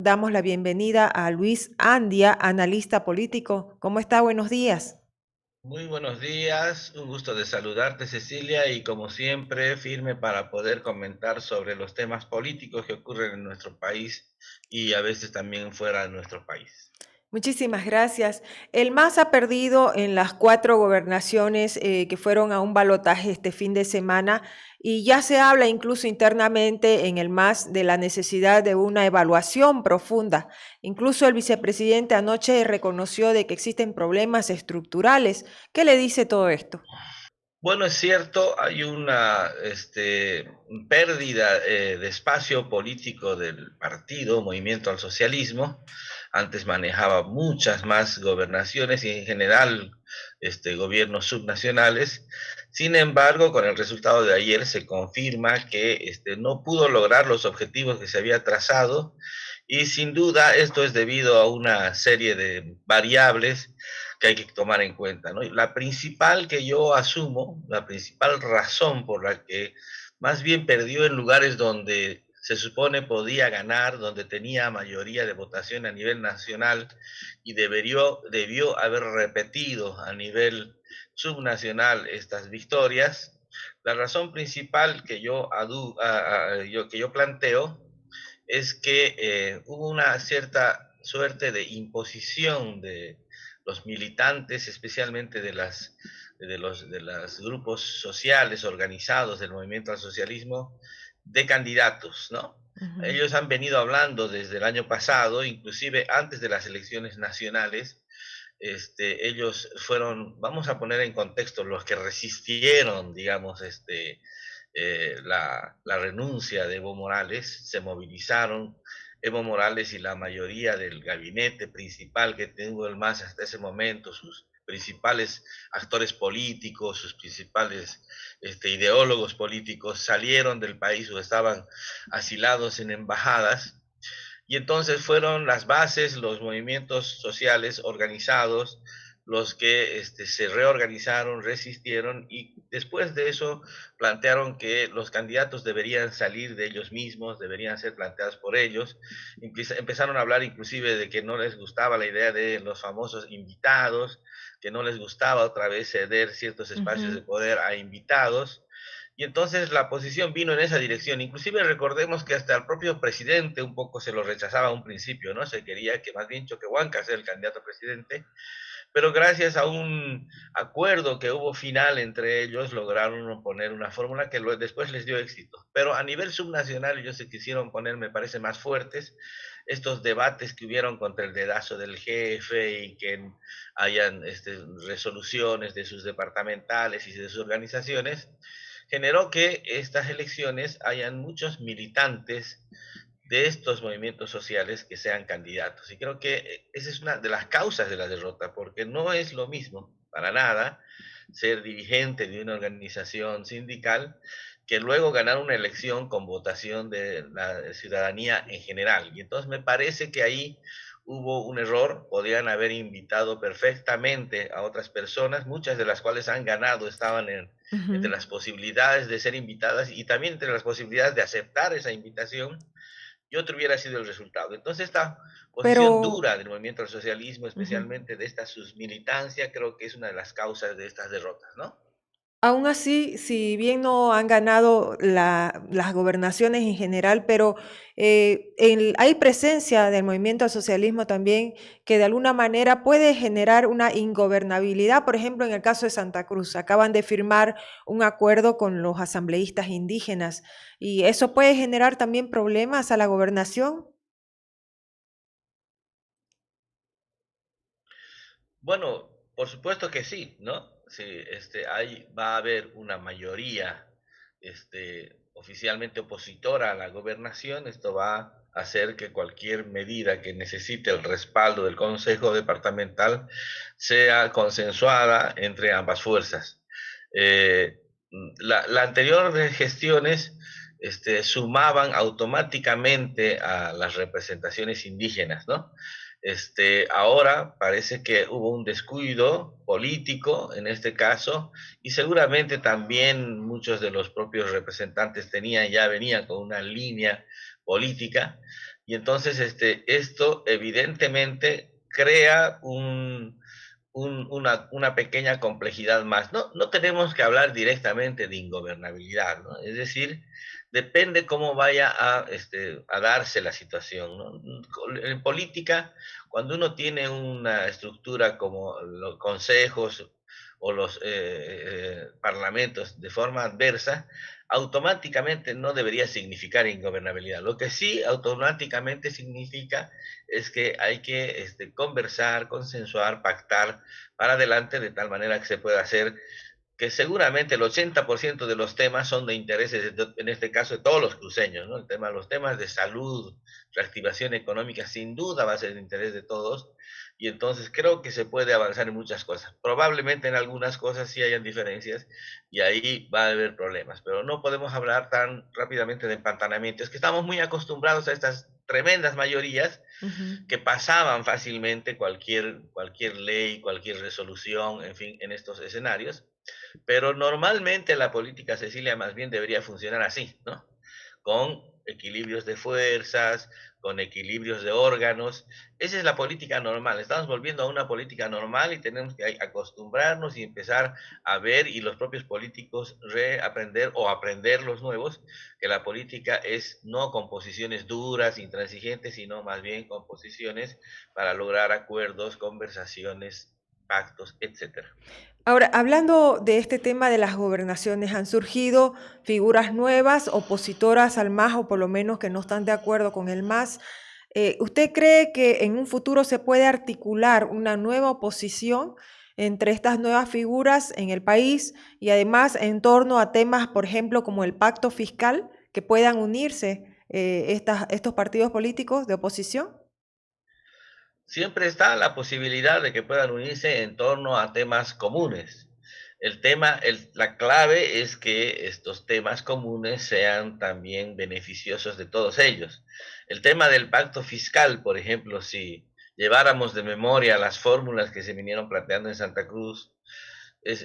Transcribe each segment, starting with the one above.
Damos la bienvenida a Luis Andia, analista político. ¿Cómo está? Buenos días. Muy buenos días, un gusto de saludarte, Cecilia, y como siempre, firme para poder comentar sobre los temas políticos que ocurren en nuestro país y a veces también fuera de nuestro país. Muchísimas gracias. El MAS ha perdido en las 4 gobernaciones que fueron a un balotaje este fin de semana y ya se habla incluso internamente en el MAS de la necesidad de una evaluación profunda. Incluso el vicepresidente anoche reconoció de que existen problemas estructurales. ¿Qué le dice todo esto? Bueno, es cierto, hay una pérdida de espacio político del partido, Movimiento al Socialismo. Antes manejaba muchas más gobernaciones y en general gobiernos subnacionales. Sin embargo, con el resultado de ayer se confirma que no pudo lograr los objetivos que se había trazado y sin duda esto es debido a una serie de variables que hay que tomar en cuenta, ¿no? La principal que yo asumo, la principal razón por la que más bien perdió en lugares donde se supone podía ganar, donde tenía mayoría de votación a nivel nacional y debió haber repetido a nivel subnacional estas victorias. La razón principal que que yo planteo es que hubo una cierta suerte de imposición de los militantes, especialmente de los grupos sociales organizados del movimiento al socialismo, de candidatos, ¿no? Ujú. Ellos han venido hablando desde el año pasado, inclusive antes de las elecciones nacionales. Ellos fueron, vamos a poner en contexto, los que resistieron, digamos, la renuncia de Evo Morales, se movilizaron. Evo Morales y la mayoría del gabinete principal que tuvo el MAS hasta ese momento, sus principales actores políticos, sus principales ideólogos políticos salieron del país o estaban asilados en embajadas. Y entonces fueron las bases, los movimientos sociales organizados, los que se reorganizaron, resistieron y después de eso plantearon que los candidatos deberían salir de ellos mismos, deberían ser planteados por ellos. Empezaron a hablar inclusive de que no les gustaba la idea de los famosos invitados, que no les gustaba otra vez ceder ciertos espacios de Ujú. poder a invitados. Y entonces la posición vino en esa dirección. Inclusive recordemos que hasta el propio presidente un poco se lo rechazaba a un principio, ¿no? Se quería que más bien Choquehuanca sea el candidato a presidente, pero gracias a un acuerdo que hubo final entre ellos, lograron poner una fórmula que después les dio éxito. Pero a nivel subnacional ellos se quisieron poner, me parece, más fuertes. Estos debates que hubieron contra el dedazo del jefe y que hayan resoluciones de sus departamentales y de sus organizaciones, generó que estas elecciones hayan muchos militantes de estos movimientos sociales que sean candidatos. Y creo que esa es una de las causas de la derrota, porque no es lo mismo, para nada, ser dirigente de una organización sindical que luego ganar una elección con votación de la ciudadanía en general. Y entonces me parece que ahí hubo un error, podían haber invitado perfectamente a otras personas, muchas de las cuales han ganado, estaban entre Ujú. las posibilidades de ser invitadas y también entre las posibilidades de aceptar esa invitación, y otro hubiera sido el resultado. Entonces, esta Pero posición dura del movimiento al socialismo, ujú. especialmente de esta submilitancia, creo que es una de las causas de estas derrotas, ¿no? Aún así, si bien no han ganado las gobernaciones en general, pero hay presencia del movimiento al socialismo también que de alguna manera puede generar una ingobernabilidad. Por ejemplo, en el caso de Santa Cruz, acaban de firmar un acuerdo con los asambleístas indígenas y eso puede generar también problemas a la gobernación. Bueno, por supuesto que sí, ¿no? Sí, va a haber una mayoría, oficialmente opositora a la gobernación. Esto va a hacer que cualquier medida que necesite el respaldo del Consejo Departamental sea consensuada entre ambas fuerzas. Eh, la anterior gestiones, sumaban automáticamente a las representaciones indígenas, ¿no? Ahora parece que hubo un descuido político en este caso y seguramente también muchos de los propios representantes venían con una línea política Y entonces esto evidentemente crea una pequeña complejidad más. No, no tenemos que hablar directamente de ingobernabilidad, ¿no? Es decir, depende cómo vaya a darse la situación, ¿no? En política, cuando uno tiene una estructura como los consejos o los parlamentos de forma adversa, automáticamente no debería significar ingobernabilidad. Lo que sí automáticamente significa es que hay que conversar, consensuar, pactar para adelante de tal manera que se pueda hacer que seguramente el 80% de los temas son de intereses, en este caso, de todos los cruceños, ¿no? Los temas de salud, reactivación económica, sin duda va a ser de interés de todos, y entonces creo que se puede avanzar en muchas cosas. Probablemente en algunas cosas sí hayan diferencias, y ahí va a haber problemas, pero no podemos hablar tan rápidamente de empantanamiento. Es que estamos muy acostumbrados a estas tremendas mayorías Ujú. que pasaban fácilmente cualquier ley, cualquier resolución, en fin, en estos escenarios, pero normalmente la política, Cecilia, más bien debería funcionar así, ¿no? Con equilibrios de fuerzas, con equilibrios de órganos. Esa es la política normal. Estamos volviendo a una política normal y tenemos que acostumbrarnos y empezar a ver, y los propios políticos reaprender o aprender los nuevos, que la política es no con posiciones duras, intransigentes, sino más bien con posiciones para lograr acuerdos, conversaciones, pactos, etcétera. Ahora, hablando de este tema de las gobernaciones, han surgido figuras nuevas, opositoras al MAS, o por lo menos que no están de acuerdo con el MAS. ¿Usted cree que en un futuro se puede articular una nueva oposición entre estas nuevas figuras en el país y además en torno a temas, por ejemplo, como el pacto fiscal, que puedan unirse estos partidos políticos de oposición? Siempre está la posibilidad de que puedan unirse en torno a temas comunes. La clave es que estos temas comunes sean también beneficiosos de todos ellos. El tema del pacto fiscal, por ejemplo, si lleváramos de memoria las fórmulas que se vinieron planteando en Santa Cruz,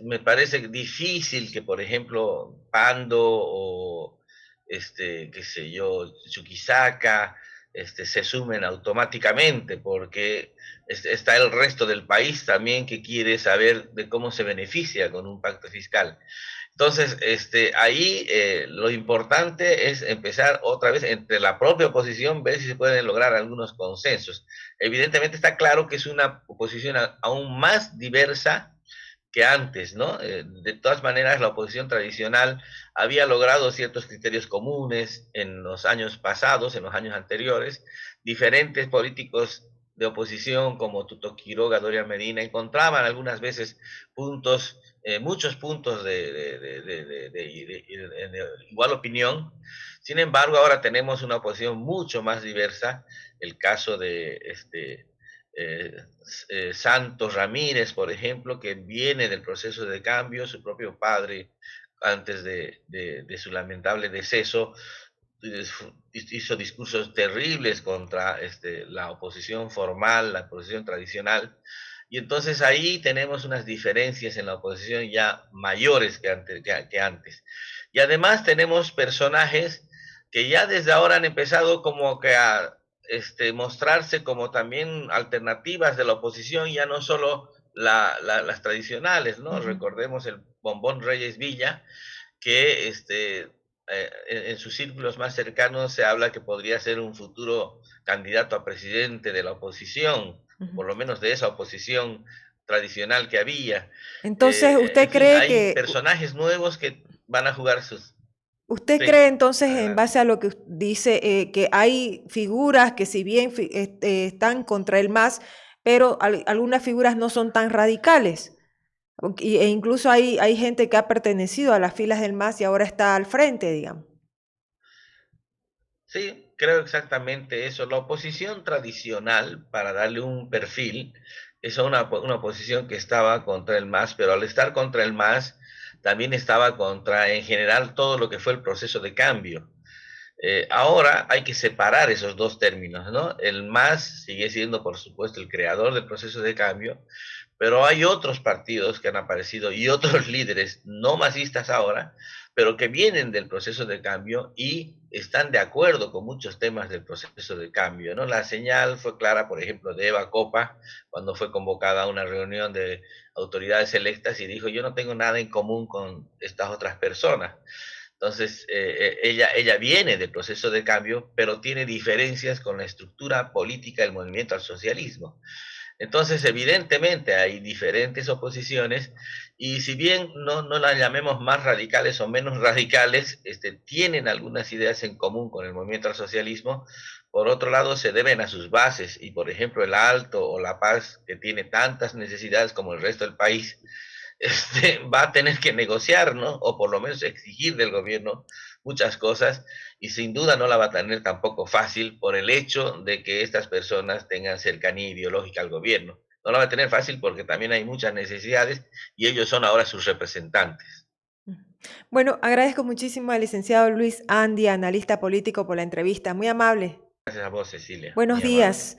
me parece difícil que, por ejemplo, Pando o, qué sé yo, Chuquisaca, se sumen automáticamente, porque está el resto del país también que quiere saber de cómo se beneficia con un pacto fiscal. Entonces, ahí lo importante es empezar otra vez entre la propia oposición, ver si se pueden lograr algunos consensos. Evidentemente está claro que es una oposición aún más diversa que antes, ¿no? De todas maneras, la oposición tradicional había logrado ciertos criterios comunes en los años pasados, en los años anteriores. Diferentes políticos de oposición como Tuto Quiroga, Doria Medina, encontraban algunas veces puntos, muchos puntos de igual opinión. Sin embargo, ahora tenemos una oposición mucho más diversa. El caso de eh, Santos Ramírez, por ejemplo, que viene del proceso de cambio, su propio padre, antes de su lamentable deceso, hizo discursos terribles contra la oposición formal, la oposición tradicional, y entonces ahí tenemos unas diferencias en la oposición ya mayores que antes. Y además tenemos personajes que ya desde ahora han empezado como que a mostrarse como también alternativas de la oposición, ya no solo las tradicionales, ¿no? Ujú. Recordemos el Bombón Reyes Villa, que en sus círculos más cercanos se habla que podría ser un futuro candidato a presidente de la oposición, Ujú. por lo menos de esa oposición tradicional que había. Entonces, En fin, hay personajes nuevos que van a jugar sus... ¿usted cree Sí, entonces, en adelante. base a lo que dice, que hay figuras que si bien están contra el MAS, pero algunas figuras no son tan radicales? E incluso hay gente que ha pertenecido a las filas del MAS y ahora está al frente, digamos. Sí, creo exactamente eso. La oposición tradicional, para darle un perfil, es una oposición que estaba contra el MAS, pero al estar contra el MAS, también estaba contra, en general, todo lo que fue el proceso de cambio. Ahora hay que separar esos dos términos, ¿no? El MAS sigue siendo, por supuesto, el creador del proceso de cambio, pero hay otros partidos que han aparecido y otros líderes no masistas ahora, pero que vienen del proceso de cambio y están de acuerdo con muchos temas del proceso de cambio, ¿no? La señal fue clara, por ejemplo, de Eva Copa, cuando fue convocada a una reunión de autoridades electas y dijo, yo no tengo nada en común con estas otras personas. Entonces, ella viene del proceso de cambio, pero tiene diferencias con la estructura política del movimiento al socialismo. Entonces, evidentemente hay diferentes oposiciones y si bien no las llamemos más radicales o menos radicales, tienen algunas ideas en común con el movimiento al socialismo. Por otro lado, se deben a sus bases y, por ejemplo, el Alto o La Paz, que tiene tantas necesidades como el resto del país, va a tener que negociar, ¿no? O por lo menos exigir del gobierno muchas cosas y sin duda no la va a tener tampoco fácil por el hecho de que estas personas tengan cercanía ideológica al gobierno. No la va a tener fácil porque también hay muchas necesidades y ellos son ahora sus representantes. Bueno, agradezco muchísimo al licenciado Luis Andia, analista político, por la entrevista. Muy amable. Gracias a vos, Cecilia, Buenos muy amable. días.